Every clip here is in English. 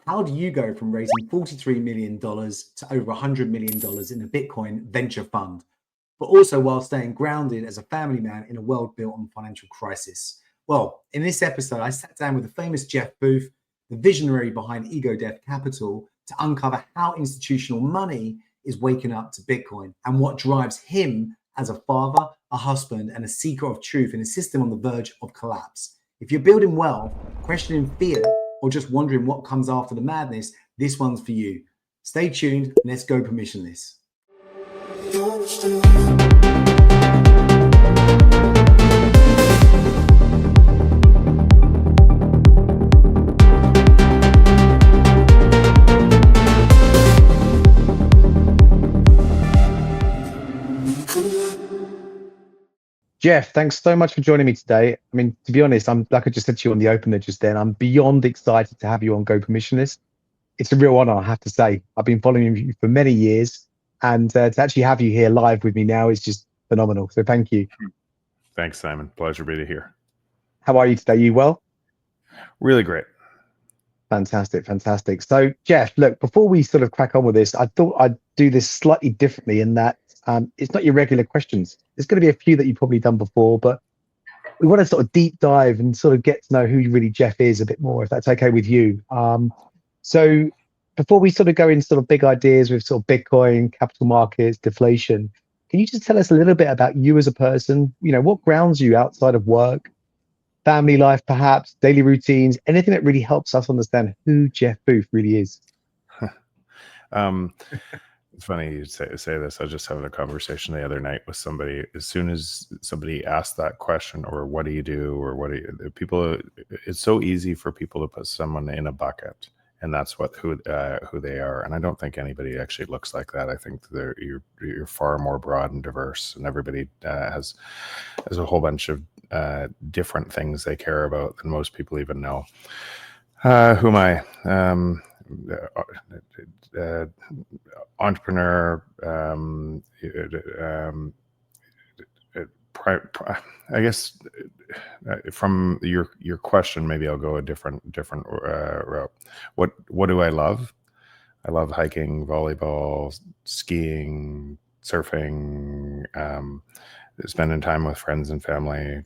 How do you go from raising $43 million to over $100 million in a Bitcoin venture fund, but also while staying grounded as a family man in a world built on financial crisis? Well, in this episode, I sat down with the famous Jeff Booth, the visionary behind Ego Dev Capital, to uncover how institutional money is waking up to Bitcoin and what drives him as a father, a husband, and a seeker of truth in a system on the verge of collapse. If you're building wealth, questioning fear, or just wondering what comes after the madness, this one's for you. Stay tuned, and let's go permissionless. Jeff, thanks so much for joining me today. I mean, to be honest, I'm like I just said to you on the opener just then, I'm beyond excited to have you on Go Permissionless. It's a real honor, I have to say. I've been following you for many years, and to actually have you here live with me now is just phenomenal. So thank you. Thanks, Simon. Pleasure to be here. How are you today? You well? Really great. Fantastic, fantastic. So Jeff, look, before we sort of crack on with this, I thought I'd do this slightly differently in that it's not your regular questions. There's going to be a few that you've probably done before, but we want to sort of deep dive and sort of get to know who really Jeff is a bit more, if that's okay with you. So before we sort of go into sort of big ideas with sort of Bitcoin, capital markets, deflation, can you just tell us a little bit about you as a person? You know, what grounds you outside of work, family life, perhaps, daily routines, anything that really helps us understand who Jeff Booth really is? It's funny you say this. I was just having a conversation the other night with somebody. As soon as somebody asked that question, or what do you do, or what do you, people, it's so easy for people to put someone in a bucket, and that's who they are. And I don't think anybody actually looks like that. I think you're far more broad and diverse, and everybody has a whole bunch of different things they care about than most people even know. Who am I? Entrepreneur. I guess from your question, maybe I'll go a different route. What do I love? I love hiking, volleyball, skiing, surfing, spending time with friends and family,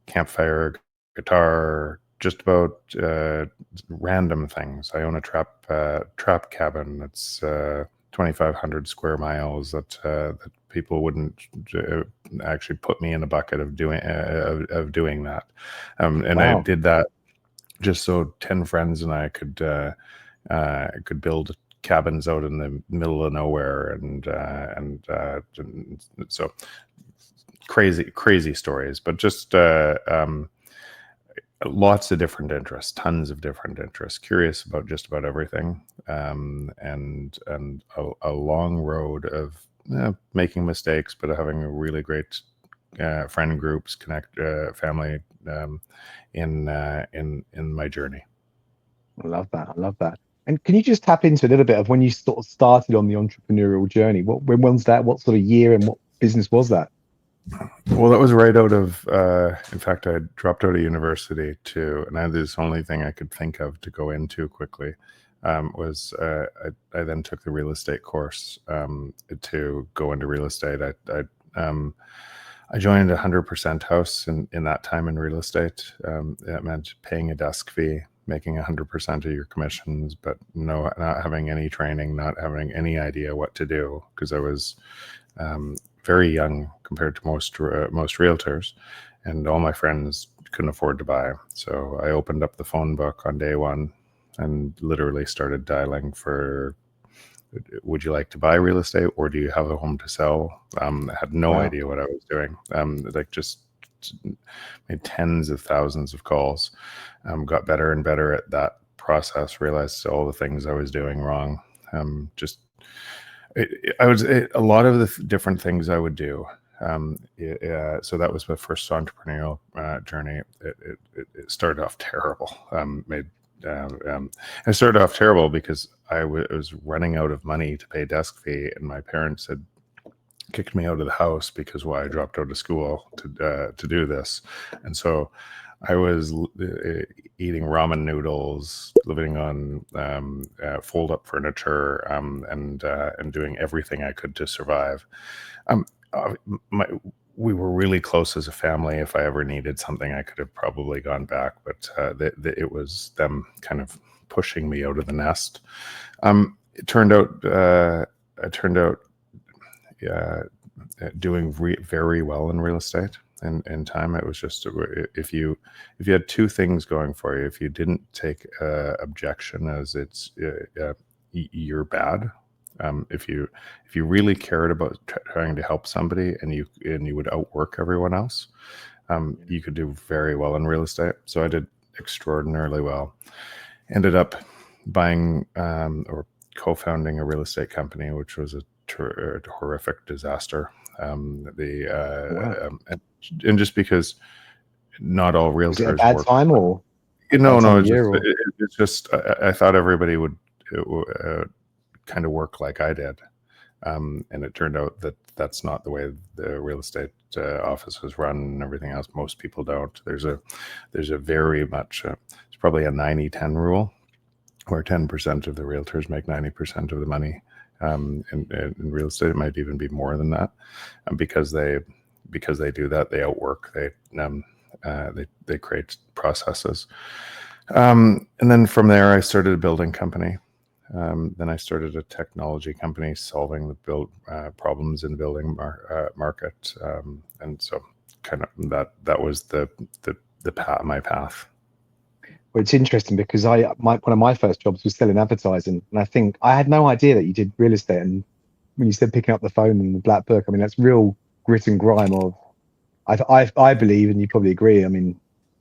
campfire, guitar, just about random things. I own a trap cabin that's 2,500 square miles that people wouldn't actually put me in a bucket of doing that. And wow. I did that just so 10 friends and I could build cabins out in the middle of nowhere, and so crazy stories, but just lots of different interests, tons of different interests, curious about just about everything, and a long road of making mistakes, but having a really great friend groups, family in my journey. I love that. And can you just tap into a little bit of when you sort of started on the entrepreneurial journey? When was that? What sort of year and what business was that? Well, that was right out of, in fact, I dropped out of university and I had this only thing I could think of to go into quickly, was I then took the real estate course to go into real estate. I joined 100% house in that time in real estate. That meant paying a desk fee, making 100% of your commissions, but not having any training, not having any idea what to do, because I was very young compared to most realtors, and all my friends couldn't afford to buy. So I opened up the phone book on day one and literally started dialing for, would you like to buy real estate, or do you have a home to sell? I had no idea what I was doing. Just made tens of thousands of calls, got better and better at that process, realized all the things I was doing wrong. A lot of the different things I would do. So that was my first entrepreneurial journey. It started off terrible. I started off terrible because I was running out of money to pay desk fee, and my parents had kicked me out of the house because I dropped out of school to do this. And so I was eating ramen noodles, living on fold-up furniture, and doing everything I could to survive. Um, uh, my, we were really close as a family. If I ever needed something, I could have probably gone back, but it was them kind of pushing me out of the nest. It turned out, uh, doing very well in real estate. And in time, it was just, if you had two things going for you, if you didn't take objection as you're bad, if you really cared about trying to help somebody, and you would outwork everyone else, you could do very well in real estate. So I did extraordinarily well. Ended up buying or co-founding a real estate company, which was a horrific disaster. Wow. And just because not all Was it a realtors bad work. time or No, bad time of it's year, or? just I thought everybody would kind of work like I did, and it turned out that that's not the way the real estate office was run and everything else. Most people don't. There's a very much it's probably a 90-10 rule, where 10% of the realtors make 90% of the money. In real estate, it might even be more than that, because they do that, they outwork, they create processes. And then from there, I started a building company. Then I started a technology company solving the problems in the building market, and so kind of that was the path, my path. Well, it's interesting because one of my first jobs was selling advertising, and I think I had no idea that you did real estate. And when you said picking up the phone and the black book, I mean, that's real grit and grime of. I believe, and you probably agree. I mean,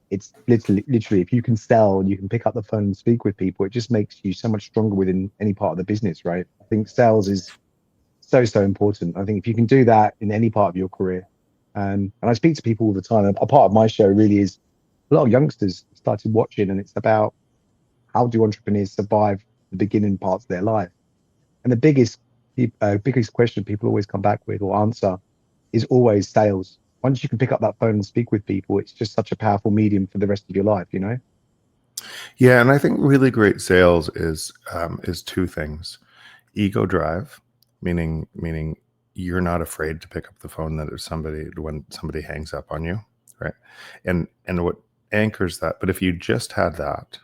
it's literally if you can sell and you can pick up the phone and speak with people, it just makes you so much stronger within any part of the business, right? I think sales is so important. I think if you can do that in any part of your career, and I speak to people all the time. A part of my show really is a lot of youngsters started watching, and it's about how do entrepreneurs survive the beginning parts of their life. And the biggest question people always come back with or answer is always sales. Once you can pick up that phone and speak with people, it's just such a powerful medium for the rest of your life, you know? Yeah, and I think really great sales is two things: ego drive, meaning you're not afraid to pick up the phone when somebody hangs up on you, right? And what anchors that. But if you just had that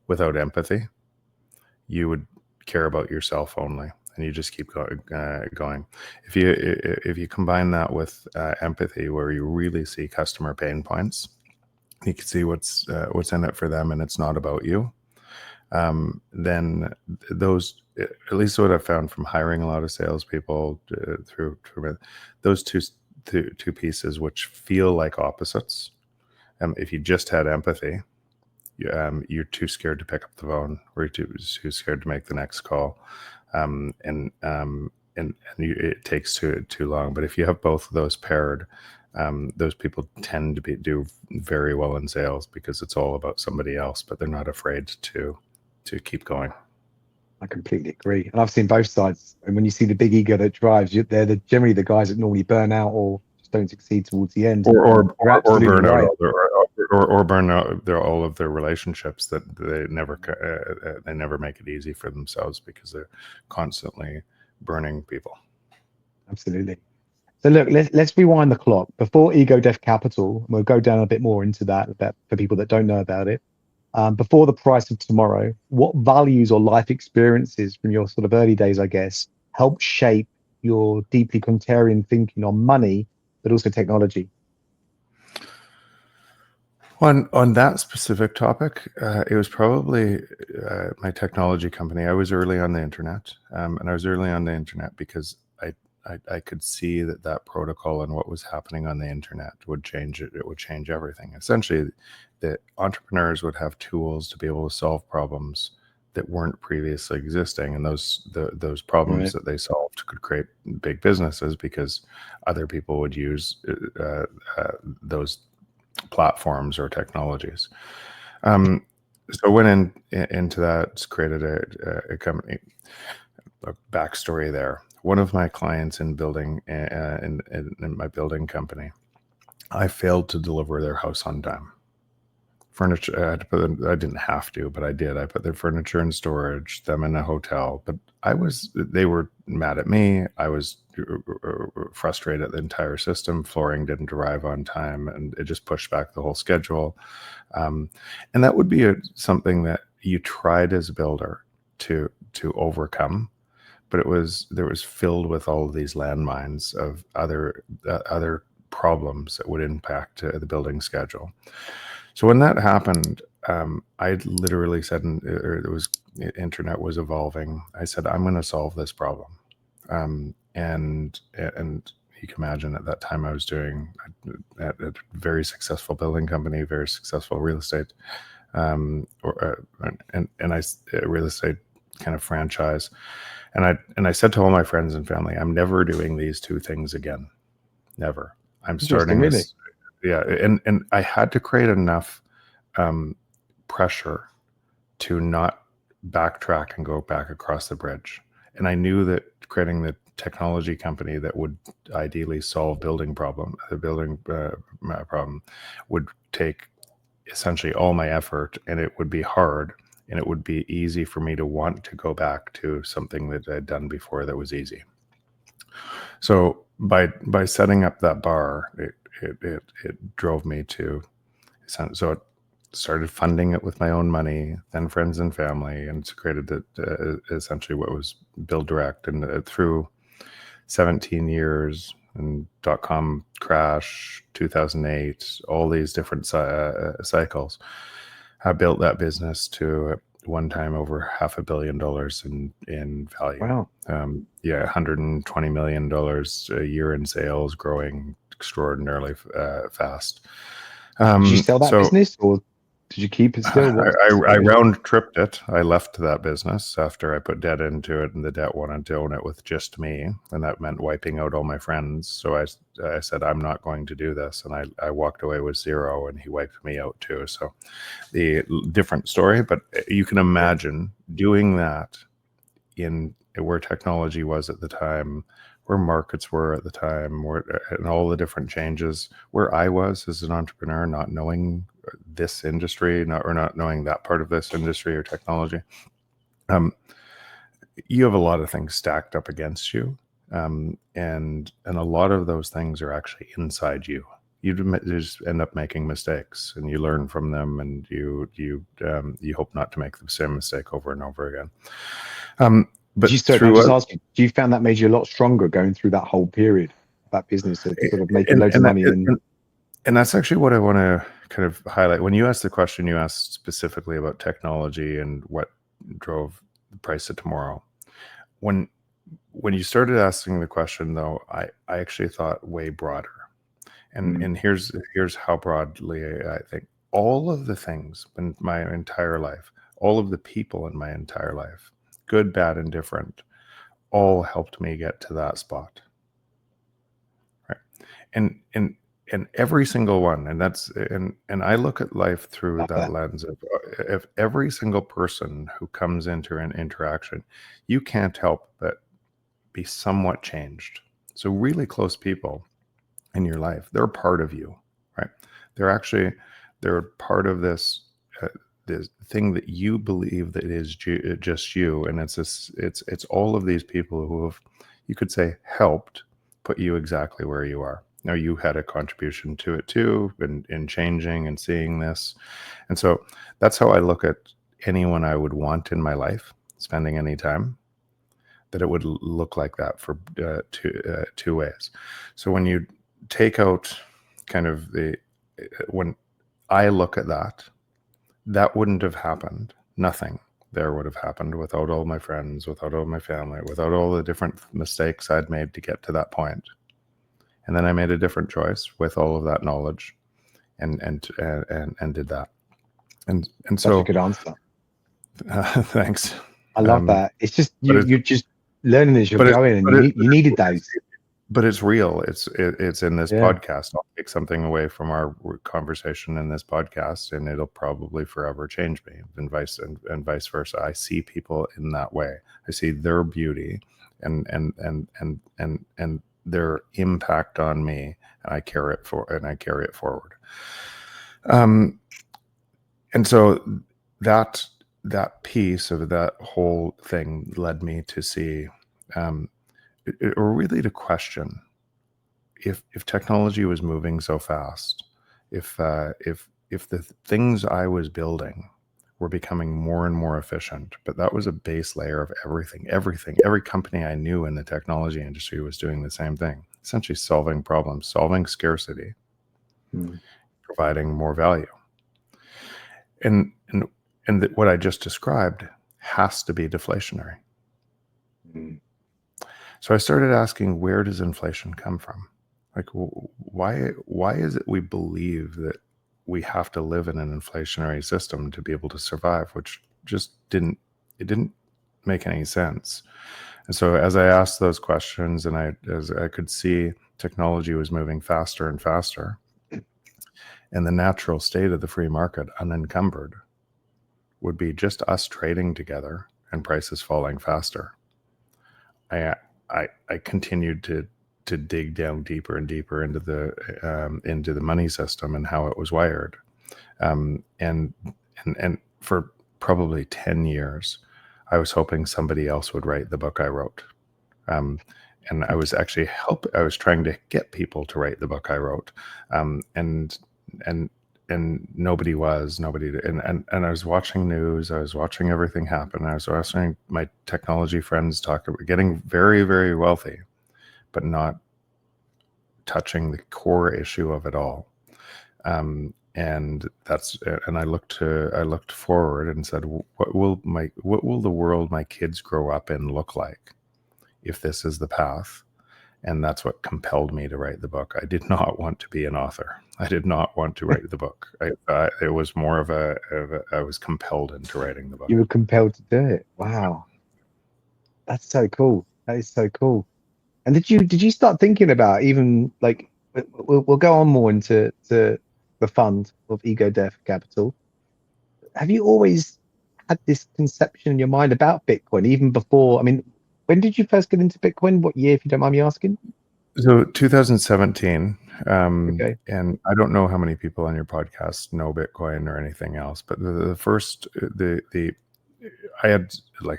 without empathy, you would care about yourself only, and you just keep going. If you combine that with empathy, where you really see customer pain points, you can see what's in it for them, and it's not about you. Then those, at least what I've found from hiring a lot of salespeople through those two pieces, which feel like opposites. If you just had empathy, you're too scared to pick up the phone, or you're too scared to make the next call, it takes too long. But if you have both of those paired, those people tend to do very well in sales, because it's all about somebody else, but they're not afraid to keep going. I completely agree. And I've seen both sides. And when you see the big ego that drives you, they're generally the guys that normally burn out or just don't succeed towards the end. Or burn out right. or burn out all of their relationships, that they never make it easy for themselves, because they're constantly burning people. Absolutely. So look, let's rewind the clock before Ego Death Capital. We'll go down a bit more into that for people that don't know about it. Before the price of tomorrow, what values or life experiences from your sort of early days, I guess, helped shape your deeply contrarian thinking on money, but also technology? On that specific topic, it was probably my technology company. I was early on the internet, and I was early on the internet because I could see that protocol and what was happening on the internet would change it. It would change everything. Essentially, the entrepreneurs would have tools to be able to solve problems that weren't previously existing, and those problems Right. that they solved could create big businesses, because other people would use those platforms or technologies. So I went into that, created a company. A backstory there. One of my clients in my building company, I failed to deliver their house on time. furniture. I had to put I didn't have to, but I did. I put their furniture in storage, them in a hotel. But they were mad at me. I was frustrated at the entire system. Flooring didn't arrive on time, and it just pushed back the whole schedule. And that would be something that you tried as a builder to overcome, but there was filled with all of these landmines of other problems that would impact the building schedule. So when that happened, I literally said, internet was evolving. I said, I'm going to solve this problem. And you can imagine at that time I was doing a very successful building company, very successful real estate, real estate kind of franchise. And I said to all my friends and family, I'm never doing these two things again. Never. I'm starting this. Yeah. And I had to create enough pressure to not backtrack and go back across the bridge. And I knew that creating the technology company that would ideally solve the building problem would take essentially all my effort, and it would be hard, and it would be easy for me to want to go back to something that I'd done before that was easy. So by setting up that bar, it drove me to, so it started funding it with my own money, then friends and family, and it's created essentially what was Build Direct. And through 17 years and .com crash, 2008, all these different cycles, I built that business to one time over $500 million in value. Wow. $120 million a year in sales, growing extraordinarily fast. Did you sell that business, or did you keep it still? I round tripped it. I left that business after I put debt into it, and the debt wanted to own it with just me, and that meant wiping out all my friends. So I said, I'm not going to do this, and I walked away with zero, and he wiped me out too. So the different story, but you can imagine doing that in where technology was at the time, where markets were at the time, and all the different changes, where I was as an entrepreneur, not knowing this industry, not knowing that part of this industry or technology. You have a lot of things stacked up against you, and a lot of those things are actually inside you. You just end up making mistakes, and you learn from them, and you hope not to make the same mistake over and over again. But do you found that made you a lot stronger going through that whole period, that business of sort of making loads of money? And that's actually what I want to kind of highlight. When you asked the question, you asked specifically about technology and what drove the price of tomorrow. When you started asking the question, though, I actually thought way broader. And here's how broadly I think. All of the things in my entire life, all of the people in my entire life, good, bad, and different, all helped me get to that spot. Right. And every single one, and I look at life through that lens of if every single person who comes into an interaction, you can't help but be somewhat changed. So really close people in your life, they're part of you, right? They're part of this thing that you believe that is just you, and it's all of these people who have, you could say, helped put you exactly where you are. Now, you had a contribution to it too, in changing and seeing this, and so that's how I look at anyone I would want in my life, spending any time, that it would look like that for two ways. So when you take out kind of when I look at that wouldn't have happened. Nothing there would have happened without all my friends, without all my family, without all the different mistakes I'd made to get to that point. And then I made a different choice with all of that knowledge, and did that. And so, that's a good answer. Thanks. I love that. It's just you're just learning as you're going, and you needed those. But it's real. It's in this podcast. I'll take something away from our conversation in this podcast, and it'll probably forever change me, and vice versa. I see people in that way. I see their beauty and their impact on me, and I carry it forward. And so that piece of that whole thing led me to see, or really to question, if technology was moving so fast, if the things I was building were becoming more and more efficient, but that was a base layer of everything. Every company I knew in the technology industry was doing the same thing, essentially solving problems, solving scarcity, providing more value. And what I just described has to be deflationary. So I started asking, where does inflation come from? Like, why is it we believe that we have to live in an inflationary system to be able to survive, which just didn't make any sense. And so as I asked those questions, and as I could see technology was moving faster and faster, and the natural state of the free market, unencumbered, would be just us trading together and prices falling faster. I continued to dig down deeper and deeper into the money system and how it was wired, and for probably 10 years, I was hoping somebody else would write the book I wrote, and I was actually I was trying to get people to write the book I wrote, and nobody did. And I was watching news, I was watching everything happen. I was watching my technology friends talk about getting very, very wealthy, but not touching the core issue of it all. And I looked forward and said, what will the world my kids grow up in look like if this is the path? And that's what compelled me to write the book. I did not want to be an author. I did not want to write the book. It was more of I was compelled into writing the book. You were compelled to do it. Wow. That's so cool. That is so cool. And did you start thinking about, even like, we'll go on more into the fund of Ego Death Capital. Have you always had this conception in your mind about Bitcoin, even before? I mean, when did you first get into Bitcoin? What year, if you don't mind me asking? So 2017. Okay. And I don't know how many people on your podcast know Bitcoin or anything else, but I had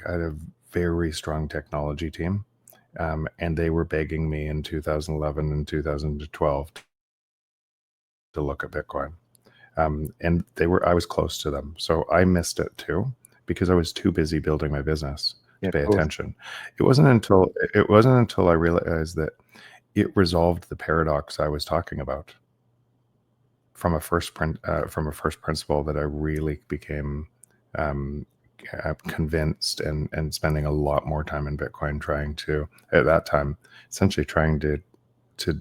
a very strong technology team, and they were begging me in 2011 and 2012 to look at Bitcoin, and I was close to them, so I missed it too because I was too busy building my business to pay attention. It wasn't until I realized that it resolved the paradox I was talking about from a first principle that I really became convinced, and spending a lot more time in Bitcoin at that time, essentially trying to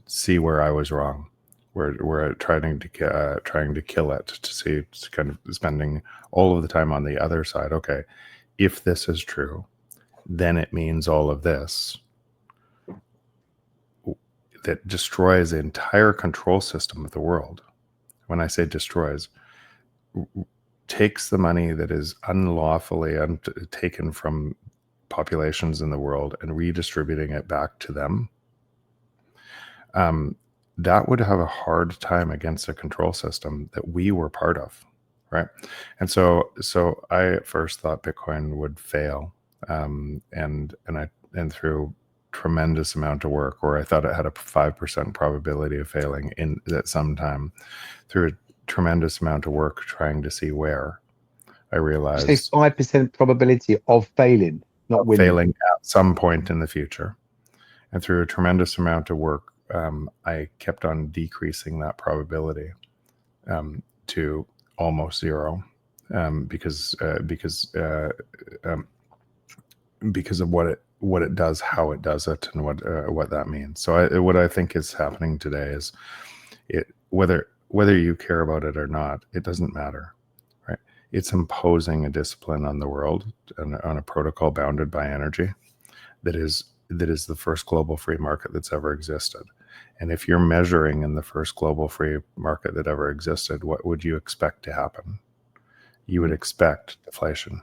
see where I was wrong, where trying to kill it, to see, kind of spending all of the time on the other side. Okay, if this is true, then it means all of this that destroys the entire control system of the world. When I say destroys, takes the money that is unlawfully taken from populations in the world and redistributing it back to them. That would have a hard time against a control system that we were part of, right? And so I at first thought Bitcoin would fail, and through tremendous amount of work, or I thought it had a 5% probability of failing at some time, through a tremendous amount of work trying to see where, I realized. You say 5% probability of failing, not winning. Failing at some point in the future. And through a tremendous amount of work, I kept on decreasing that probability to almost zero, because of what it does, how it does it, and what that means. So what I think is happening today is, whether you care about it or not, it doesn't matter, right? It's imposing a discipline on the world, on a protocol bounded by energy, that is the first global free market that's ever existed. And if you're measuring in the first global free market that ever existed, what would you expect to happen? You would expect deflation.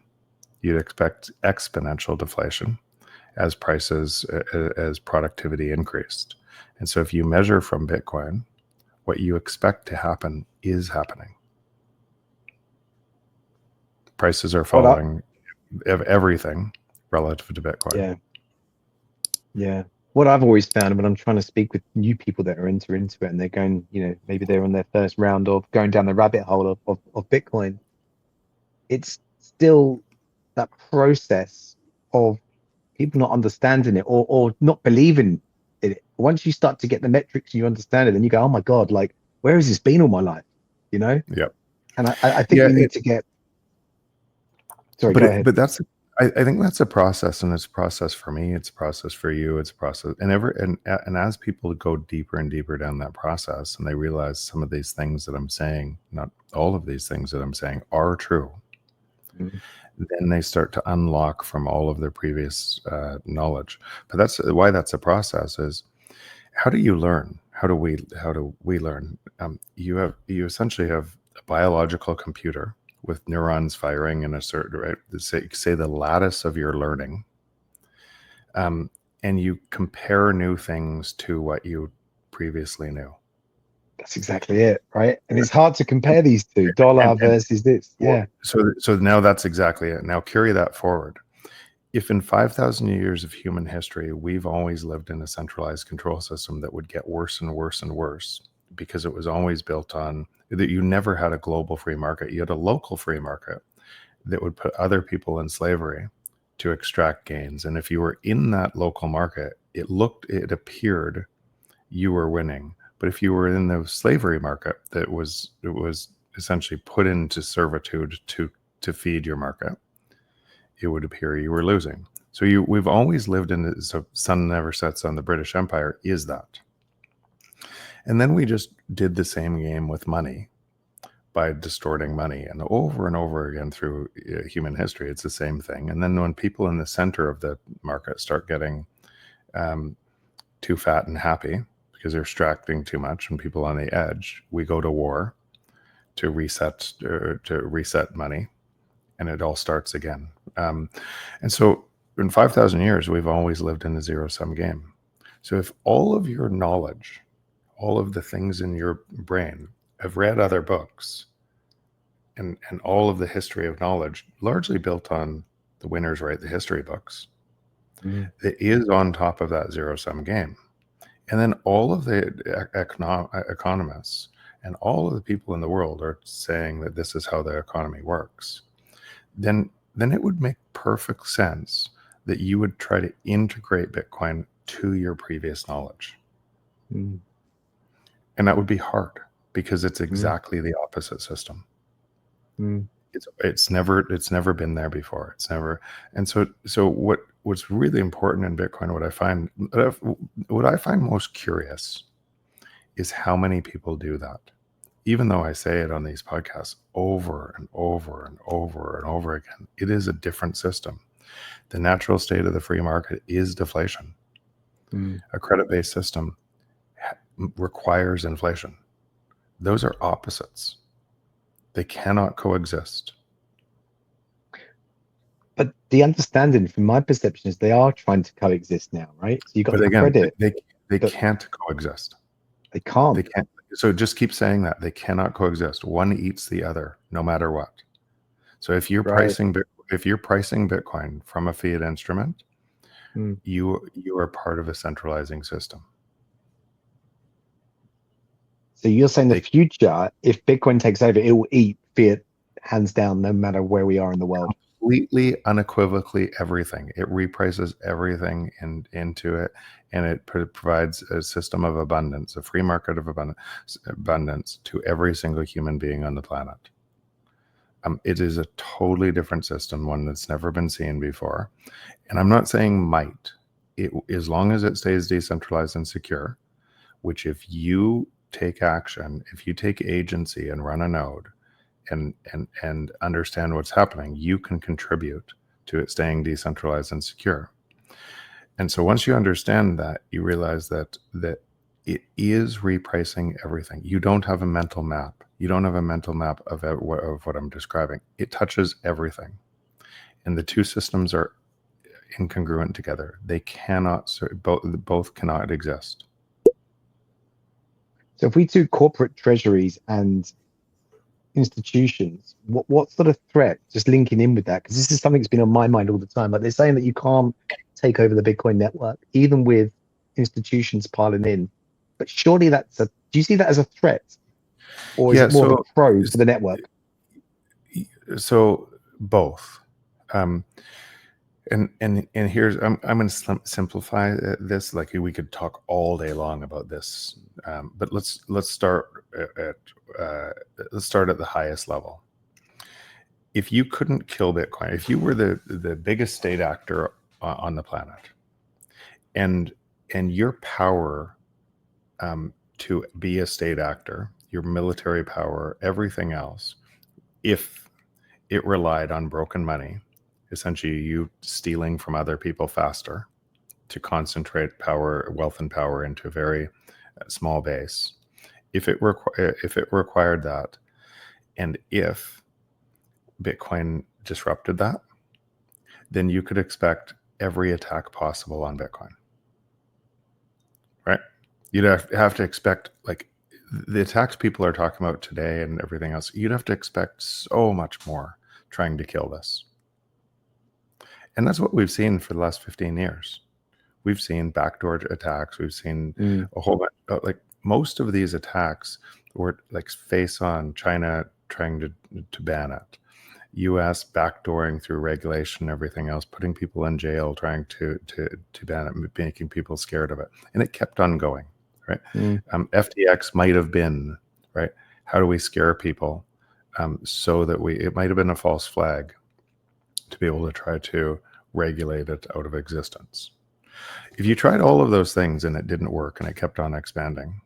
You'd expect exponential deflation as productivity increased. And so if you measure from Bitcoin, what you expect to happen is happening. Prices are Well, falling of everything relative to Bitcoin. yeah. Yeah. What I've always found when I'm trying to speak with new people that are into it and they're going, maybe they're on their first round of going down the rabbit hole of Bitcoin, it's still that process of people not understanding it or not believing in it. Once you start to get the metrics and you understand it, then you go, oh my God, like, where has this been all my life? Yep. And I think we need to get, sorry, go ahead. But that's, I think that's a process, and it's a process for me. It's a process for you. It's a process, and as people go deeper and deeper down that process, and they realize some of these things that I'm saying, not all of these things that I'm saying, are true, then they start to unlock from all of their previous knowledge. But that's why that's a process. Is how do you learn? How do we learn? You essentially have a biological computer with neurons firing in a certain, right, say the lattice of your learning, and you compare new things to what you previously knew. That's exactly it, right? And it's hard to compare these two, dollar versus this. Yeah. So now that's exactly it. Now carry that forward. If in 5,000 years of human history, we've always lived in a centralized control system that would get worse and worse and worse, because it was always built on that you never had a global free market. You had a local free market that would put other people in slavery to extract gains. And if you were in that local market, it appeared you were winning. But if you were in the slavery market, it was essentially put into servitude to feed your market, it would appear you were losing. So we've always lived in the, so sun never sets on the British Empire is that. And then we just did the same game with money by distorting money, and over again through human history, it's the same thing. And then when people in the center of the market start getting too fat and happy because they're extracting too much, and people on the edge, we go to war to reset money, and it all starts again. And so in 5,000 years, we've always lived in a zero-sum game. So if all of your knowledge, all of the things in your brain have read other books, and all of the history of knowledge largely built on the winners write the history books, that is on top of that zero-sum game. And then all of the economists and all of the people in the world are saying that this is how the economy works, then it would make perfect sense that you would try to integrate Bitcoin to your previous knowledge. And that would be hard, because it's exactly the opposite system. It's never been there before. It's never. And so what's really important in Bitcoin, what I find most curious is how many people do that. Even though I say it on these podcasts over and over and over and over again, it is a different system. The natural state of the free market is deflation. A credit-based system requires inflation. Those are opposites. They cannot coexist. But the understanding, from my perception, is they are trying to coexist now, right? So you got the credit. They can't coexist. They can't. They can't. So just keep saying that they cannot coexist. One eats the other, no matter what. So if you're pricing Bitcoin from a fiat instrument, you are part of a centralizing system. So you're saying the future, if Bitcoin takes over, it will eat fiat hands down, no matter where we are in the world. Completely, unequivocally, everything. It reprices everything into it, and it provides a system of abundance, a free market of abundance to every single human being on the planet. It is a totally different system, one that's never been seen before. And I'm not saying might. As long as it stays decentralized and secure, which if you take action, if you take agency and run a node and understand what's happening, you can contribute to it staying decentralized and secure. And so once you understand that, you realize that it is repricing everything. You don't have a mental map. You don't have a mental map of what I'm describing. It touches everything. And the two systems are incongruent together. They cannot, both cannot exist. So if we do corporate treasuries and institutions, what sort of threat, just linking in with that, because this is something that's been on my mind all the time. Like they're saying that you can't take over the Bitcoin network, even with institutions piling in. But surely do you see that as a threat? Or is Yeah, it more of a pro for the network? so both. And here's I'm going to simplify this. Like we could talk all day long about this, but let's start at the highest level. If you couldn't kill Bitcoin, if you were the biggest state actor on the planet, and your power to be a state actor, your military power, everything else, if it relied on broken money, essentially you stealing from other people faster to concentrate power, wealth and power into a very small base. If it required that, and if Bitcoin disrupted that, then you could expect every attack possible on Bitcoin, right? You'd have to expect, like, the attacks people are talking about today and everything else, you'd have to expect so much more trying to kill this. And that's what we've seen for the last 15 years. We've seen backdoor attacks. We've seen a whole bunch, like most of these attacks were like face on China trying to ban it, US backdooring through regulation and everything else, putting people in jail, trying to ban it, making people scared of it. And it kept on going, right? FTX might have been, right? How do we scare people so that it might have been a false flag to be able to try to regulate it out of existence. If you tried all of those things and it didn't work and it kept on expanding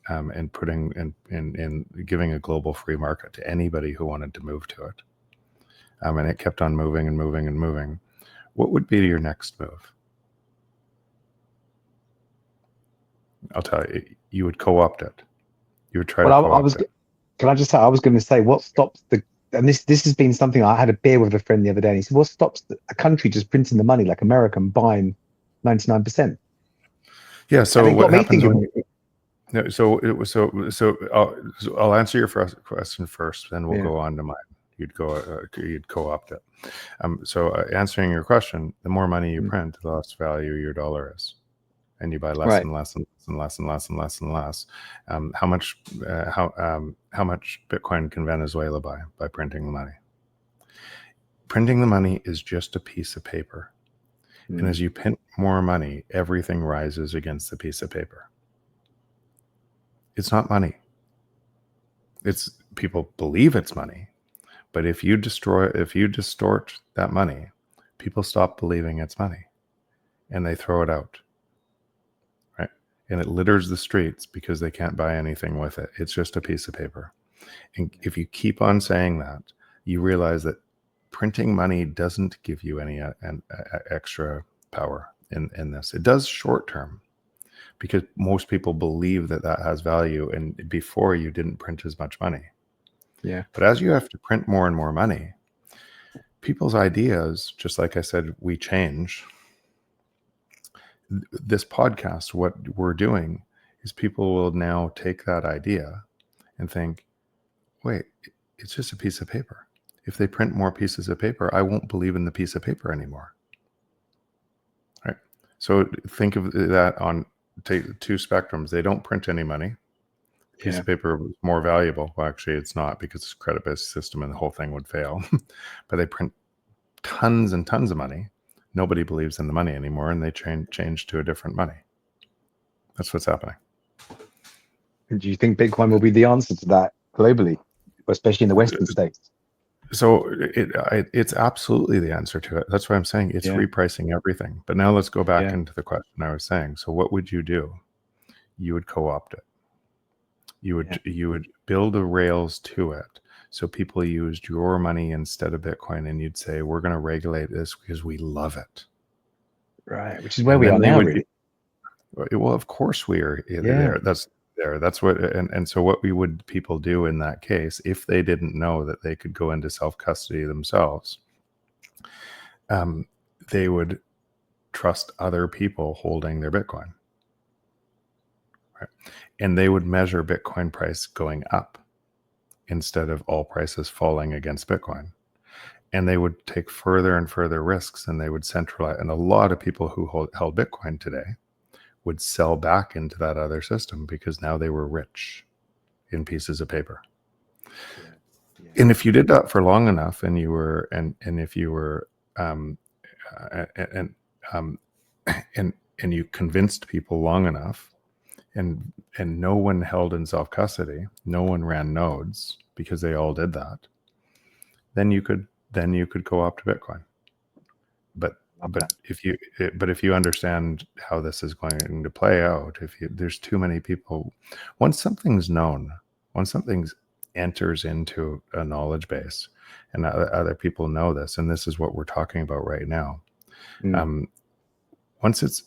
and putting in giving a global free market to anybody who wanted to move to it, and it kept on moving and moving and moving, what would be your next move? I'll tell you, you would co-opt it. You would try to co-opt it. Can I just say, I was going to say, what stops and this has been something, I had a beer with a friend the other day, and he said, what stops a country just printing the money, like America, and buying 99%? Yeah, so what happens when I'll answer your first question first, then we'll go on to mine. You'd co-opt it. So answering your question, the more money you print, the less value your dollar is, and you buy less and less and less and less and less and less. How much Bitcoin can Venezuela buy by printing the money? Printing the money is just a piece of paper, and as you print more money, everything rises against the piece of paper. It's not money. It's people believe it's money, but if you distort that money, people stop believing it's money, and they throw it out. And it litters the streets because they can't buy anything with it. It's just a piece of paper. And if you keep on saying that, you realize that printing money doesn't give you any extra power in this. It does short term, because most people believe that has value, and before you didn't print as much money. Yeah. But as you have to print more and more money, people's ideas, just like I said, we change. This podcast, what we're doing is people will now take that idea and think, wait, it's just a piece of paper. If they print more pieces of paper, I won't believe in the piece of paper anymore. Right? So think of that on two spectrums. They don't print any money. The piece of paper is more valuable. Well, actually, it's not, because it's a credit-based system and the whole thing would fail. But they print tons and tons of money. Nobody believes in the money anymore, and they change to a different money. That's what's happening. And do you think Bitcoin will be the answer to that globally, especially in the Western states? So it's absolutely the answer to it. That's why I'm saying it's repricing everything. But now let's go back into the question I was saying. So what would you do? You would co-opt it. You would build the rails to it, so people used your money instead of Bitcoin, and you'd say, we're going to regulate this because we love it. Right, which is where we are now, really. Well, of course we are there. That's what, and so what would people do in that case if they didn't know that they could go into self-custody themselves? They would trust other people holding their Bitcoin. Right? And they would measure Bitcoin price going up instead of all prices falling against Bitcoin. And they would take further and further risks, and they would centralize. And a lot of people who held Bitcoin today would sell back into that other system because now they were rich in pieces of paper. Yeah. And if you did that for long enough, and you were, and if you were, and you convinced people long enough, and no one held in self custody, no one ran nodes because they all did that, then you could go up to Bitcoin. But if you understand how this is going to play out, there's too many people. Once something's known, once something enters into a knowledge base, and other people know this, and this is what we're talking about right now. Once it's,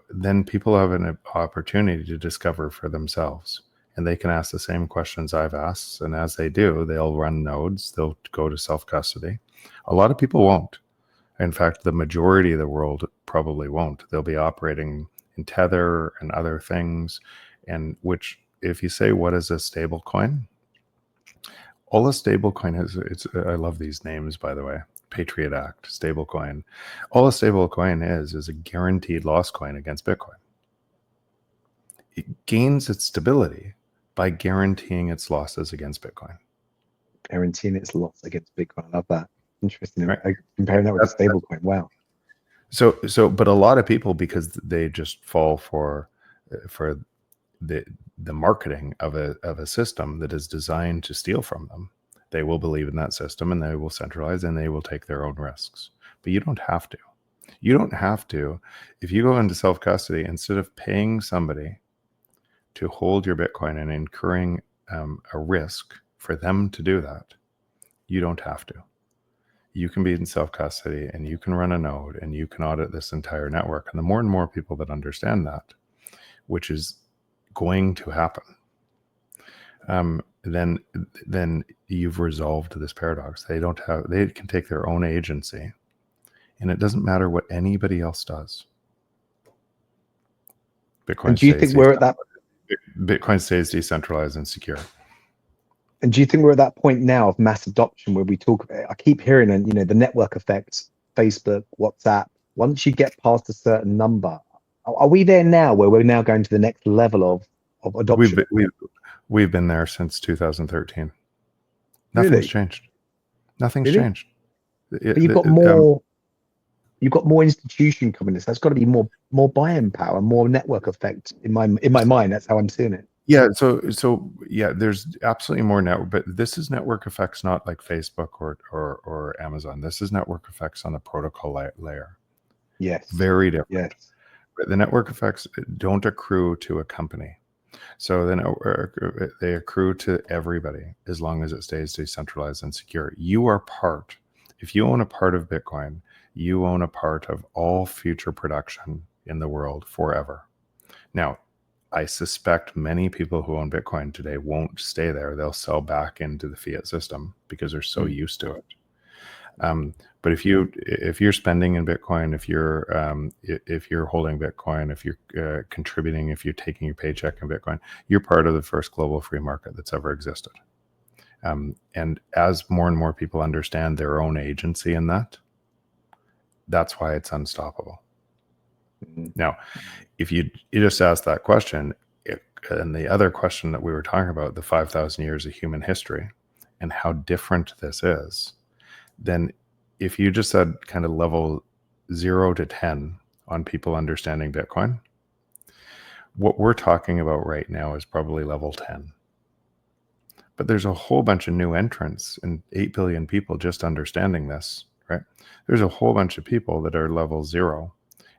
then people have an opportunity to discover for themselves, and they can ask the same questions I've asked. And as they do, they'll run nodes, they'll go to self-custody. A lot of people won't. In fact, the majority of the world probably won't. They'll be operating in Tether and other things. And which, if you say, what is a stable coin? All a stable coin is, I love these names, by the way. Patriot Act, stablecoin. All a stablecoin is a guaranteed loss coin against Bitcoin. It gains its stability by guaranteeing its losses against Bitcoin. Guaranteeing its loss against Bitcoin. I love that. Interesting. Right. Comparing that with a stablecoin. Wow. So, but a lot of people, because they just fall for the marketing of a system that is designed to steal from them, they will believe in that system, and they will centralize, and they will take their own risks. But you don't have to. You don't have to. If you go into self-custody, instead of paying somebody to hold your Bitcoin and incurring a risk for them to do that, you don't have to. You can be in self-custody, and you can run a node, and you can audit this entire network. And the more and more people that understand that, which is going to happen, then you've resolved this paradox. They can take their own agency, and it doesn't matter what anybody else does. And do you think we're at that? Bitcoin stays decentralized and secure. And do you think we're at that point now of mass adoption where we talk about, I keep hearing, and the network effects, Facebook, WhatsApp, once you get past a certain number, are we there now where we're now going to the next level of adoption? We've been there since 2013. Nothing's Really? changed. Nothing's Really? changed. But you've got more. You've got more institution coming in. So that's got to be more buying power, more network effect in my mind. That's how I'm seeing it. Yeah. So yeah, there's absolutely more network, but this is network effects, not like Facebook or Amazon. This is network effects on the protocol layer. Yes. Very different. Yes. But the network effects don't accrue to a company. So then they accrue to everybody as long as it stays decentralized and secure. You are part. If you own a part of Bitcoin, you own a part of all future production in the world forever. Now, I suspect many people who own Bitcoin today won't stay there. They'll sell back into the fiat system because they're so used to it. But if you're spending in Bitcoin, if you're holding Bitcoin, if you're contributing, if you're taking your paycheck in Bitcoin, you're part of the first global free market that's ever existed. And as more and more people understand their own agency in that, that's why it's unstoppable. Now, if you just ask that question, and the other question that we were talking about, the 5,000 years of human history and how different this is, then if you just said kind of level 0 to 10 on people understanding Bitcoin, what we're talking about right now is probably level 10. But there's a whole bunch of new entrants and 8 billion people just understanding this, right? There's a whole bunch of people that are level 0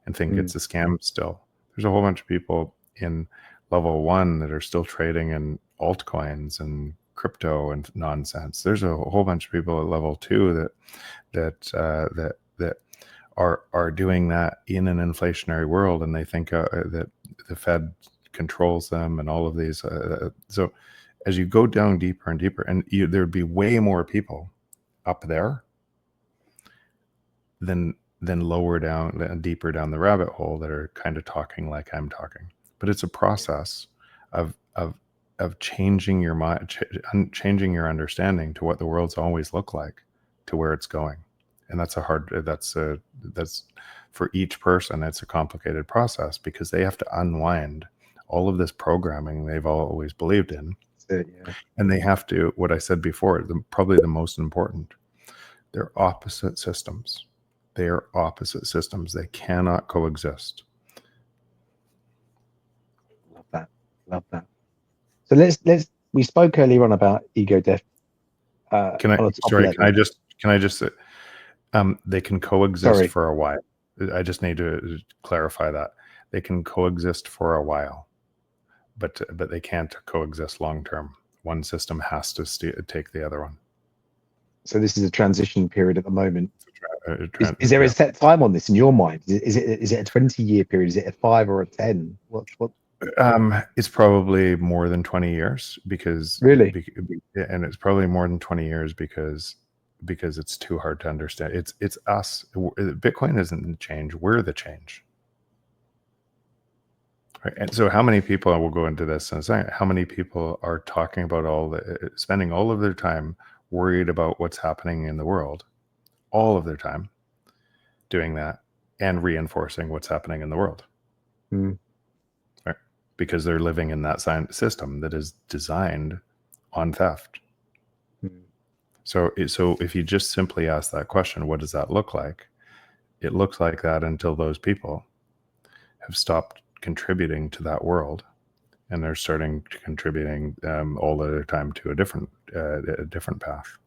and think it's a scam still. There's a whole bunch of people in level 1 that are still trading in altcoins and crypto and nonsense. There's a whole bunch of people at level 2 that are doing that in an inflationary world, and they think that the Fed controls them and all of these. So as you go down deeper and deeper, and there'd be way more people up there than lower down and deeper down the rabbit hole that are kind of talking like I'm talking. But it's a process of of changing your mind, changing your understanding to what the world's always looked like, to where it's going. And that's for each person, it's a complicated process, because they have to unwind all of this programming they've always believed in. That's it, yeah. And they have to, what I said before, probably the most important, they're opposite systems. They are opposite systems. They cannot coexist. Love that. Love that. So we spoke earlier on about ego death. Can I just say, they can coexist for a while. I just need to clarify that they can coexist for a while, but they can't coexist long term. One system has to take the other one. So this is a transition period at the moment. Is there a set time on this in your mind? Is it a 20-year period? Is it a 5 or a 10? What? It's probably more than 20 years, because and it's probably more than 20 years because it's too hard to understand. It's us. Bitcoin isn't the change. We're the change. Right. And so how many people, I will go into this in a second, how many people are talking about spending all of their time worried about what's happening in the world, all of their time doing that, and reinforcing what's happening in the world. Mm. Right. Because they're living in that system that is designed on theft. Mm. So if you just simply ask that question, what does that look like? It looks like that until those people have stopped contributing to that world, and they're starting contributing all of their time to a different path,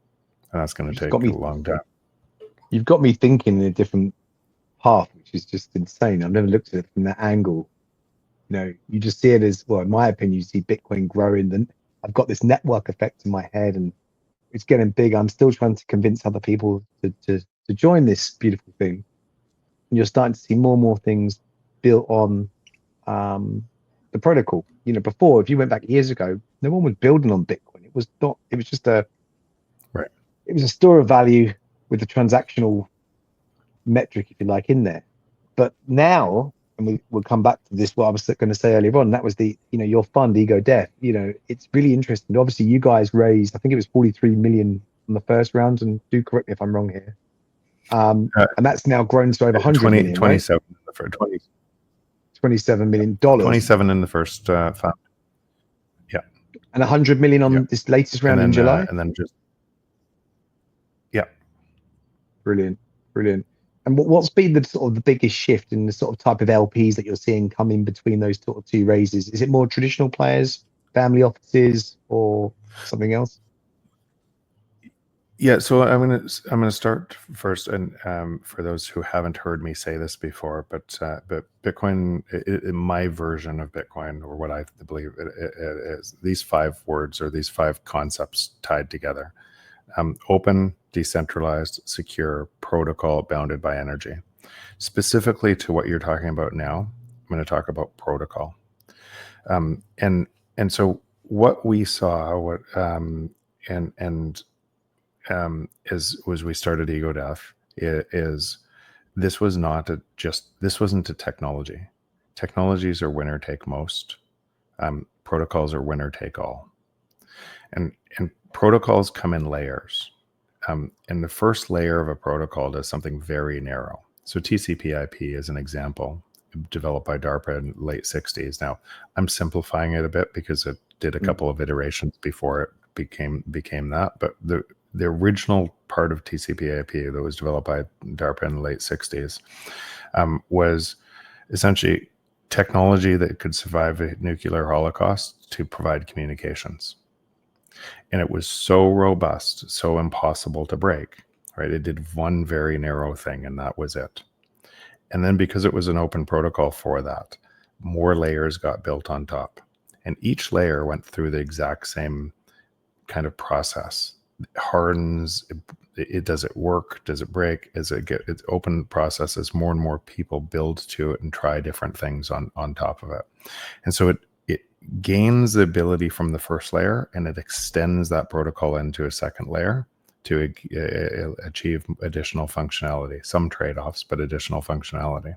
and that's going to take a long time. You've got me thinking in a different path, which is just insane. I've never looked at it from that angle. You just see it as, well, in my opinion, you see Bitcoin growing. Then I've got this network effect in my head, and it's getting big. I'm still trying to convince other people to join this beautiful thing. And you're starting to see more and more things built on the protocol. Before, if you went back years ago, no one was building on Bitcoin. It was just it was a store of value with a transactional metric, if you like, in there. But now, and we'll come back to this, what I was going to say earlier on, that was your fund, Ego Death. It's really interesting. Obviously, you guys raised, I think it was 43 million on the first round, and do correct me if I'm wrong here. And that's now grown to over 100 million, 27, right? $27 million. 27 in the first fund. Yeah. And 100 million on this latest round in July. And then Brilliant. And what's been the sort of the biggest shift in the sort of type of LPs that you're seeing come in between those sort of two raises? Is it more traditional players, family offices, or something else? Yeah, so I'm gonna start first, and for those who haven't heard me say this before, but Bitcoin, in my version of Bitcoin, or what I believe it is, these 5 words or these 5 concepts tied together: open, decentralized, secure, protocol bounded by energy. Specifically to what you're talking about now, I'm going to talk about protocol. And so what we saw, as we started Ego Death, is this wasn't a technology. Technologies are winner take most. Protocols are winner take all. And protocols come in layers. And the first layer of a protocol does something very narrow. So TCP/IP is an example, developed by DARPA in the late 60s. Now, I'm simplifying it a bit because it did a couple of iterations before it became that. But the original part of TCP/IP that was developed by DARPA in the late 60s was essentially technology that could survive a nuclear holocaust to provide communications. And it was so robust, so impossible to break, right? It did one very narrow thing, and that was it. And then because it was an open protocol for that, more layers got built on top. And each layer went through the exact same kind of process. It hardens, does it work? Does it break? It's open process as more and more people build to it and try different things on top of it. And so it gains the ability from the first layer, and it extends that protocol into a second layer to achieve additional functionality, some trade-offs, but additional functionality.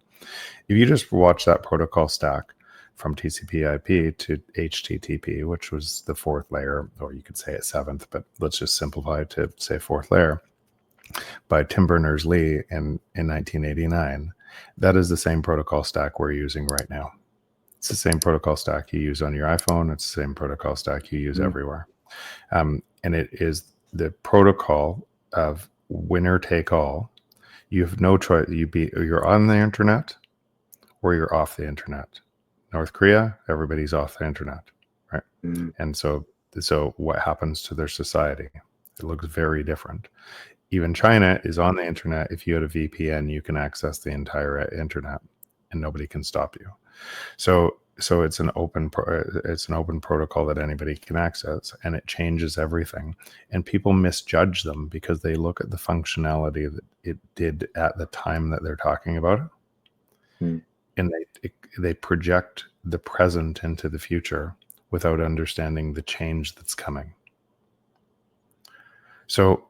If you just watch that protocol stack, from TCP/IP to HTTP, which was the fourth layer, or you could say it seventh, but let's just simplify it to say fourth layer, by Tim Berners-Lee in 1989. That is the same protocol stack we're using right now. It's the same protocol stack you use on your iPhone. It's the same protocol stack you use everywhere. And it is the protocol of winner take all. You have no choice. You're on the internet or you're off the internet. North Korea, everybody's off the internet, right? And so what happens to their society? It looks very different. Even China is on the internet. If you had a VPN, you can access the entire internet, and nobody can stop you. So it's an open protocol that anybody can access, and it changes everything. And people misjudge them because they look at the functionality that it did at the time that they're talking about it, and they project the present into the future without understanding the change that's coming. So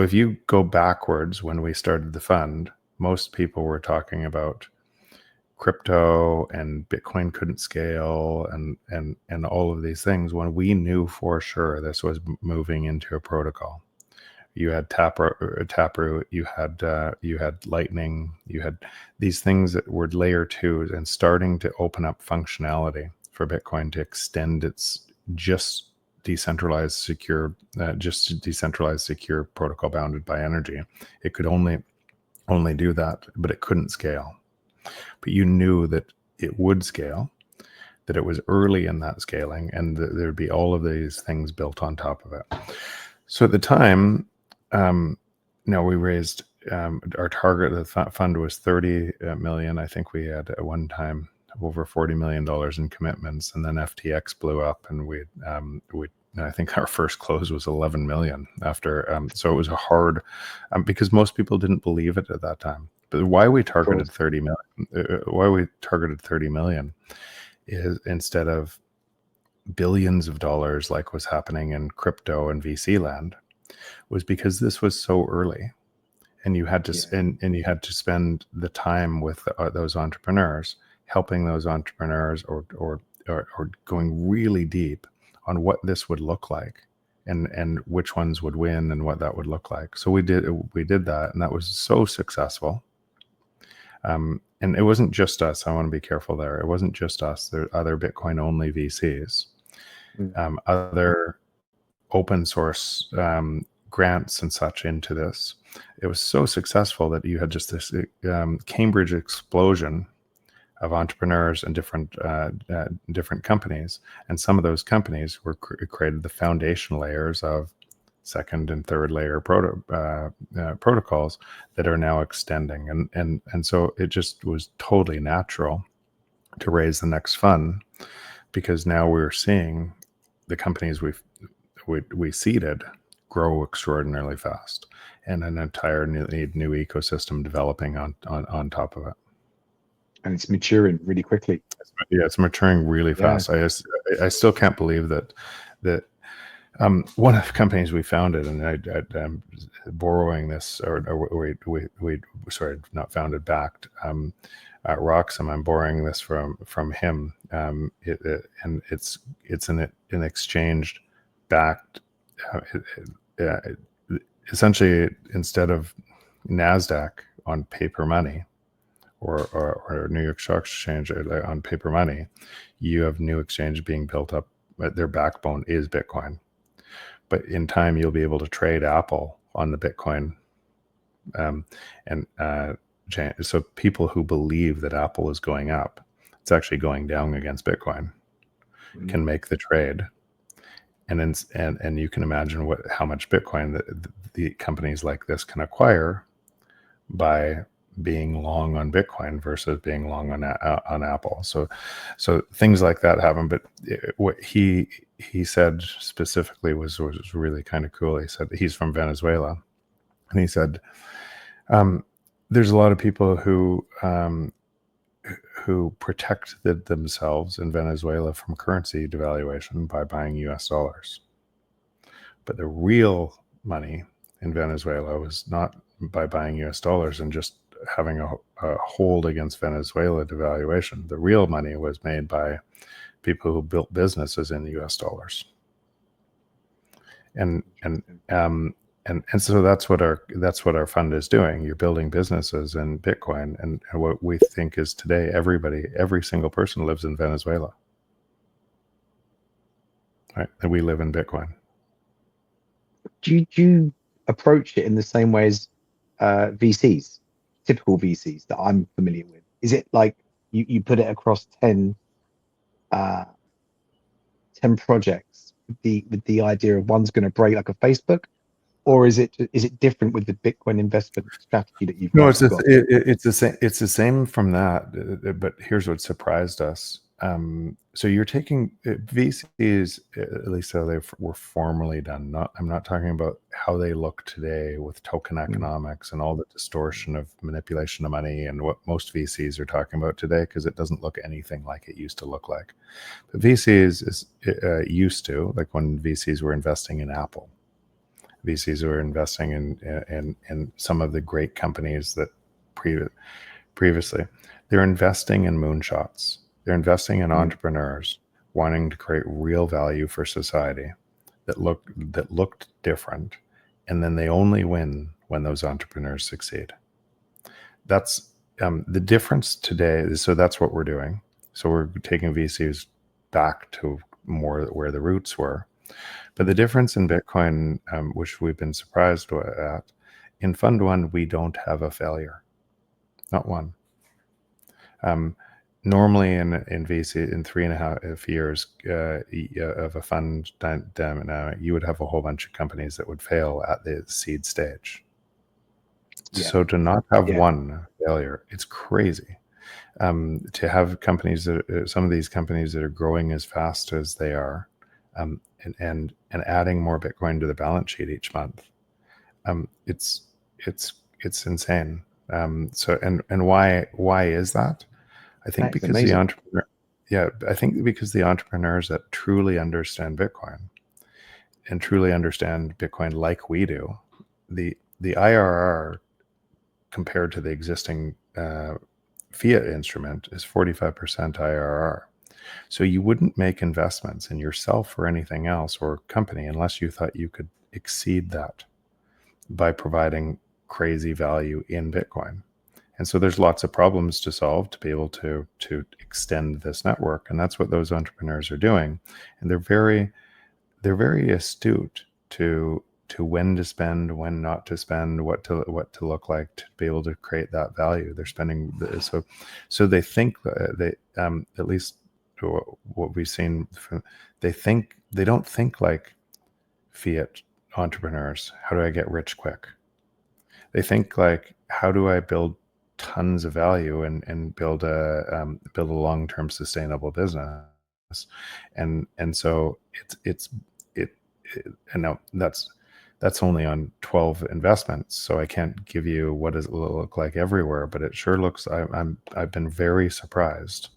if you go backwards, when we started the fund, most people were talking about crypto and Bitcoin couldn't scale and all of these things, when we knew for sure this was moving into a protocol. You had Taproot, you had Lightning, you had these things that were layer 2 and starting to open up functionality for Bitcoin to extend its just decentralized secure protocol bounded by energy. It could only do that, but it couldn't scale. But you knew that it would scale, that it was early in that scaling, and that there'd be all of these things built on top of it. So at the time, we raised our target of the fund was 30 million. I think we had at one time over $40 million in commitments, and then FTX blew up, and I think our first close was 11 million after. So it was a hard, because most people didn't believe it at that time. But why we targeted 30 million is, instead of billions of dollars like was happening in crypto and VC land, was because this was so early, and you had to and you had to spend the time with those entrepreneurs, helping those entrepreneurs, or going really deep on what this would look like, and which ones would win and what that would look like. So we did that, and that was so successful. And it wasn't just us. I want to be careful there. It wasn't just us. There are other Bitcoin only VCs, other open source grants and such into this. It was so successful that you had just this Cambridge explosion of entrepreneurs and different companies, and some of those companies were created the foundation layers of second and third layer protocols that are now extending, and so it just was totally natural to raise the next fund, because now we're seeing the companies we seeded grow extraordinarily fast, and an entire new ecosystem developing on top of it. And it's maturing really quickly. Yeah, it's maturing really fast. I still can't believe that one of the companies we founded, and I'm borrowing this, we not founded, backed, Roxham. I'm borrowing this from him, and it's an exchange backed. Essentially, instead of NASDAQ on paper money, or New York Stock Exchange on paper money, you have New Exchange being built up. Their backbone is Bitcoin. But in time, you'll be able to trade Apple on the Bitcoin. So people who believe that Apple is going up, it's actually going down against Bitcoin, can make the trade. And you can imagine how much Bitcoin the companies like this can acquire by being long on Bitcoin versus being long on Apple. So things like that happen. But what he said specifically was really kind of cool. He said he's from Venezuela, and he said there's a lot of people who protected themselves in Venezuela from currency devaluation by buying US dollars. But the real money in Venezuela was not by buying US dollars and just having a hold against Venezuela devaluation. The real money was made by people who built businesses in the US dollars. And so that's what our fund is doing. You're building businesses in Bitcoin, and what we think is today, every single person lives in Venezuela, right? And we live in Bitcoin. Do you approach it in the same way as VCs, typical VCs that I'm familiar with? Is it like you put it across 10 projects with the idea of one's going to break like a Facebook, or is it different with the Bitcoin investment strategy that you've No, got? it's the same from that. But here's what surprised us. So you're taking VCs, at least how they were formerly done. I'm not talking about how they look today with token economics and all the distortion of manipulation of money and what most VCs are talking about today, because it doesn't look anything like it used to look like. But VCs used to, like when VCs were investing in Apple. VCs were investing in some of the great companies that previously. They're investing in moonshots. They're investing in entrepreneurs wanting to create real value for society that looked different, and then they only win when those entrepreneurs succeed. That's the difference today. So that's what we're doing. So we're taking VCs back to more where the roots were. But the difference in Bitcoin, which we've been surprised at, in Fund 1, we don't have a failure. Not one. Normally in VC, in 3.5 years of a fund dynamic, you would have a whole bunch of companies that would fail at the seed stage. Yeah. So to not have one failure, it's crazy. To have companies some of these companies that are growing as fast as they are, and adding more Bitcoin to the balance sheet each month, it's insane. So why is that? I think because the entrepreneurs that truly understand Bitcoin and truly understand Bitcoin like we do, the IRR compared to the existing fiat instrument is 45% IRR. So you wouldn't make investments in yourself or anything else or company unless you thought you could exceed that by providing crazy value in Bitcoin. And so there's lots of problems to solve to be able to extend this network. And that's what those entrepreneurs are doing. And they're very astute to when to spend, when not to spend, what to look like to be able to create that value. They're spending so they think at least what we've seen, they don't think like fiat entrepreneurs. How do I get rich quick? They think like, how do I build tons of value and build a long-term sustainable business? And so and now that's only on 12 investments, so I can't give you what does it look like everywhere, but it sure looks. I've been very surprised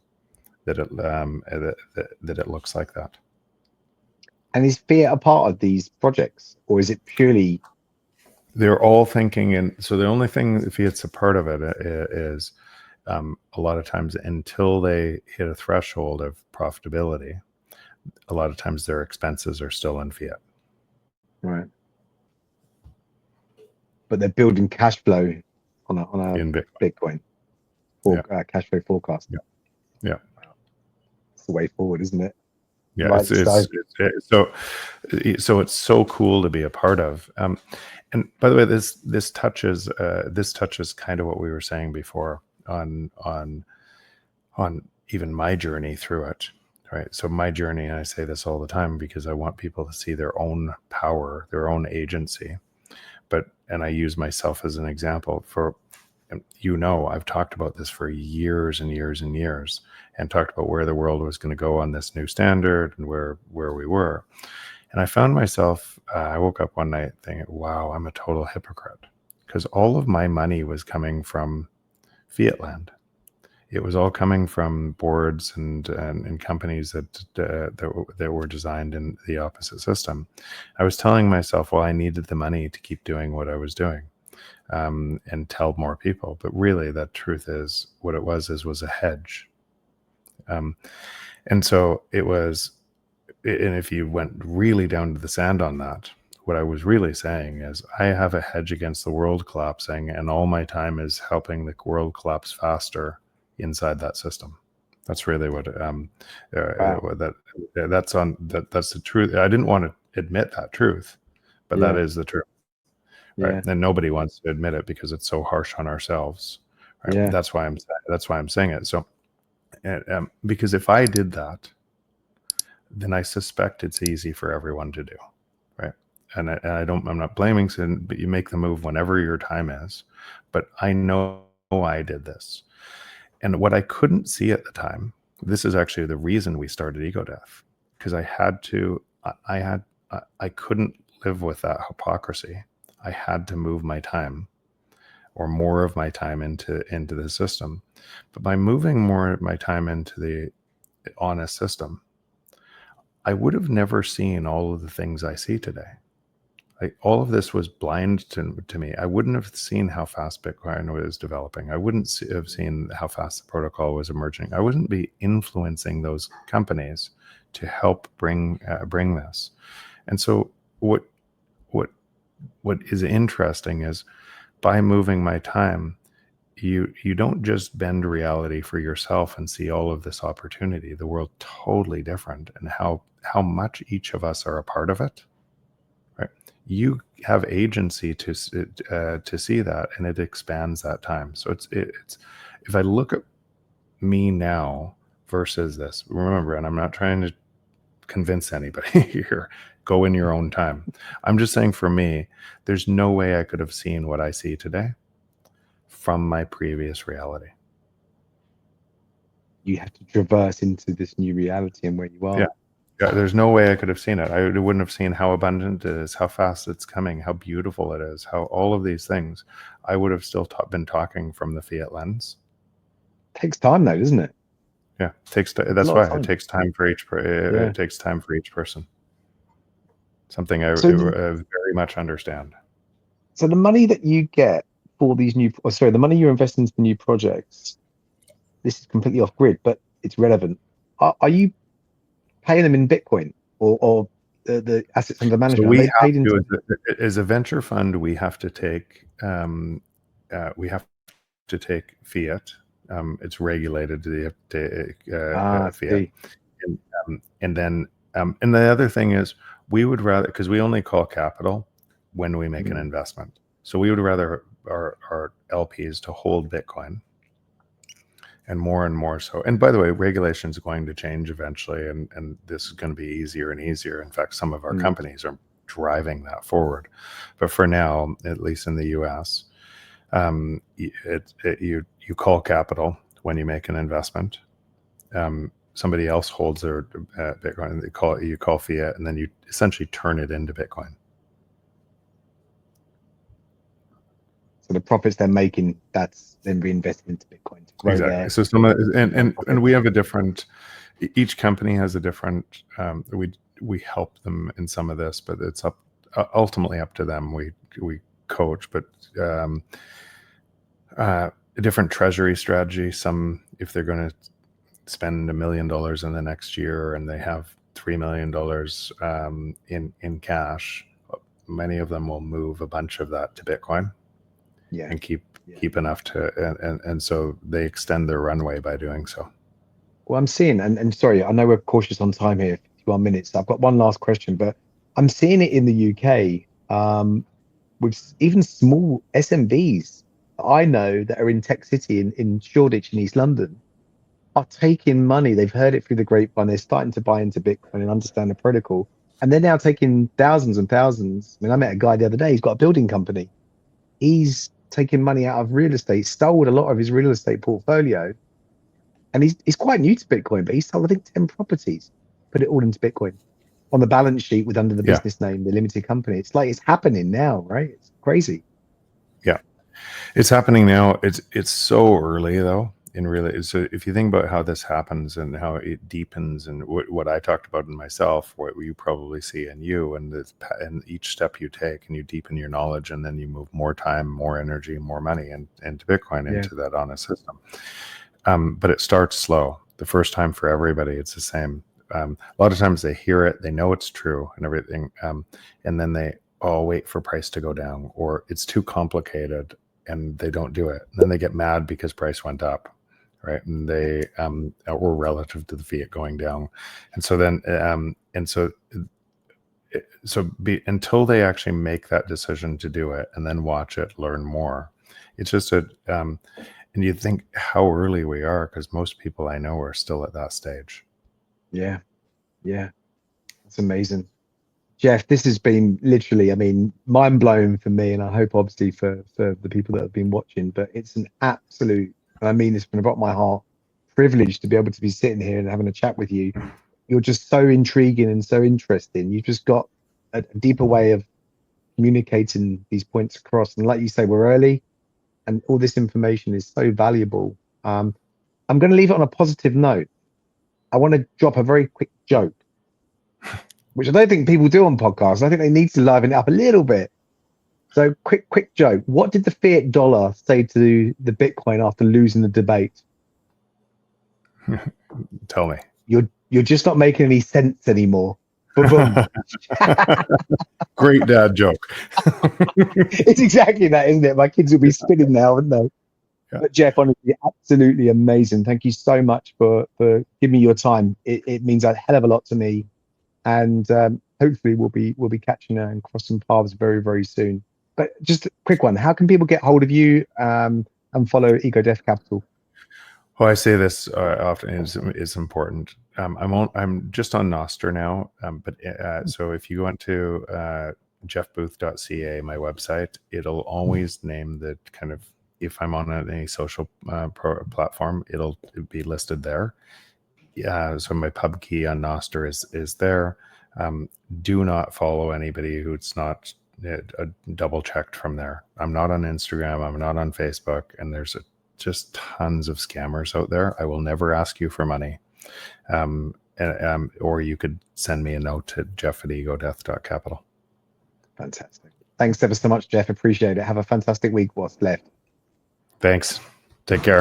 that it looks like that. And is fiat a part of these projects, or is it purely? They're all thinking, and so the only thing fiat's a part of it is a lot of times until they hit a threshold of profitability, a lot of times their expenses are still in fiat. Right. But they're building cash flow on a in Bitcoin cash flow forecast. Yeah. It's the way forward, isn't it? Yeah. Right, so it's so cool to be a part of. And by the way, this touches kind of what we were saying before on even my journey through it, right? So my journey, and I say this all the time because I want people to see their own power, their own agency. And I use myself as an example for, I've talked about this for years and years and years, and talked about where the world was going to go on this new standard and where we were. And I found myself, I woke up one night thinking, wow, I'm a total hypocrite, because all of my money was coming from fiat land. It was all coming from boards and companies that were designed in the opposite system. I was telling myself, well, I needed the money to keep doing what I was doing. and tell more people. But really, that truth is what it was a hedge. And so it was, and if you went really down to the sand on that, what I was really saying is I have a hedge against the world collapsing, and all my time is helping the world collapse faster inside that system. That's really what that's the truth. I didn't want to admit that truth, but that is the truth. Right. And nobody wants to admit it because it's so harsh on ourselves. Right. Yeah. That's why I'm saying it. So because if I did that, then I suspect it's easy for everyone to do. Right. And I'm not blaming sin, but you make the move whenever your time is. But I know I did this. And what I couldn't see at the time, this is actually the reason we started Ego Death, because I couldn't live with that hypocrisy. I had to move my time, or more of my time, into the system. But by moving more of my time into the honest system, I would have never seen all of the things I see today. All of this was blind to me. I wouldn't have seen how fast Bitcoin was developing. I wouldn't have seen how fast the protocol was emerging. I wouldn't be influencing those companies to help bring this. And so what is interesting is, by moving my time, you don't just bend reality for yourself and see all of this opportunity. The world totally different, and how much each of us are a part of it. Right? You have agency to see that, and it expands that time. So it's if I look at me now versus this, remember, and I'm not trying to convince anybody here, go in your own time. I'm just saying, for me, there's no way I could have seen what I see today from my previous reality. You have to traverse into this new reality and where you are. Yeah, there's no way I could have seen it. I wouldn't have seen how abundant it is, how fast it's coming, how beautiful it is, how all of these things. I would have still been talking from the fiat lens. It takes time, though, doesn't it? Yeah, that's why it takes time for each. It takes time for each person. Something I very much understand. So the money that you get for these the money you're investing into new projects, this is completely off grid, but it's relevant. Are you paying them in Bitcoin or the assets under management? So we have to, as a venture fund, we have to take fiat. It's regulated to fiat, and then and the other thing is, we would rather, because we only call capital when we make an investment. So we would rather our LPs to hold Bitcoin, and more so. And by the way, regulation is going to change eventually, and this is going to be easier and easier. In fact, some of our companies are driving that forward. But for now, at least in the US, you call capital when you make an investment. Somebody else holds their Bitcoin. You call fiat, and then you essentially turn it into Bitcoin. So the profits they're making, that's then reinvested into Bitcoin to grow. Exactly. So and we have a different. Each company has a different. We help them in some of this, but it's ultimately up to them. We coach, but a different treasury strategy. Some, if they're going to spend $1 million in the next year and they have $3 million in cash, many of them will move a bunch of that to Bitcoin. And keep enough to, and so they extend their runway by doing so. Well, I'm seeing, and sorry, I know we're cautious on time here, 51 minutes. So I've got one last question, but I'm seeing it in the UK with even small SMBs that I know that are in Tech City in Shoreditch in East London are taking money. They've heard it through the grapevine. They're starting to buy into Bitcoin and understand the protocol. And they're now taking thousands and thousands. I mean, I met a guy the other day, he's got a building company. He's taking money out of real estate, sold a lot of his real estate portfolio. And he's quite new to Bitcoin, but he's sold, I think, 10 properties, put it all into Bitcoin on the balance sheet with under the business name, the limited company. It's like, it's happening now, right? It's crazy. Yeah, it's happening now. It's so early though. In really, so if you think about how this happens and how it deepens, and what I talked about in myself, what you probably see in you, and each step you take, and you deepen your knowledge, and then you move more time, more energy, more money into Bitcoin, into that honest system. But it starts slow. The first time for everybody, it's the same. A lot of times they hear it, they know it's true and everything, and then they wait for price to go down, or it's too complicated, and they don't do it. And then they get mad because price went up, right? And they or relative to the fiat going down, and so then until they actually make that decision to do it, and then watch it, learn more. It's just and you think how early we are, because most people I know are still at that stage. Yeah, that's amazing. Jeff, this has been literally, I mean, mind blowing for me, and I hope obviously for the people that have been watching, but it's an absolute, and I mean this from the bottom of my heart, privilege to be able to be sitting here and having a chat with you. You're just so intriguing and so interesting. You've just got a deeper way of communicating these points across. And like you say, we're early, and all this information is so valuable. I'm going to leave it on a positive note. I want to drop a very quick joke, which I don't think people do on podcasts. I think they need to liven it up a little bit. So quick joke. What did the fiat dollar say to the Bitcoin after losing the debate? Tell me. You're just not making any sense anymore. Boom. Great dad joke. It's exactly that, isn't it? My kids will be spinning now, wouldn't they? Yeah. But Jeff, honestly, absolutely amazing. Thank you so much for giving me your time. It means a hell of a lot to me, and hopefully we'll be catching and crossing paths very, very soon. But just a quick one: how can people get hold of you and follow Ego Dev Capital? Well, I say this often. It's important. I'm just on Nostr now, but so if you go into jeffbooth.ca, my website, it'll always name the kind of, if I'm on any social platform, it'll be listed there. So my pub key on Nostr is there. Do not follow anybody who's not double checked from there. I'm not on Instagram. I'm not on Facebook, and there's just tons of scammers out there. I will never ask you for money. Or you could send me a note to jeff@egodeath.capital. Fantastic. Thanks ever so much, Jeff. Appreciate it. Have a fantastic week. What's left. Thanks. Take care.